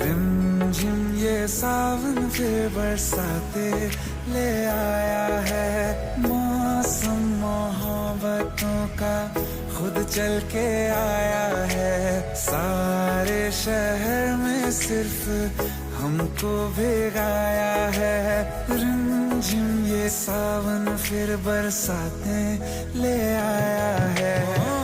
रिमझिम ये सावन फिर बरसाते ले आया है। मौसम मोहब्बतों का खुद चल के आया है। सारे शहर में सिर्फ हमको भिगाया है। रिमझिम ये सावन फिर बरसाते ले आया है।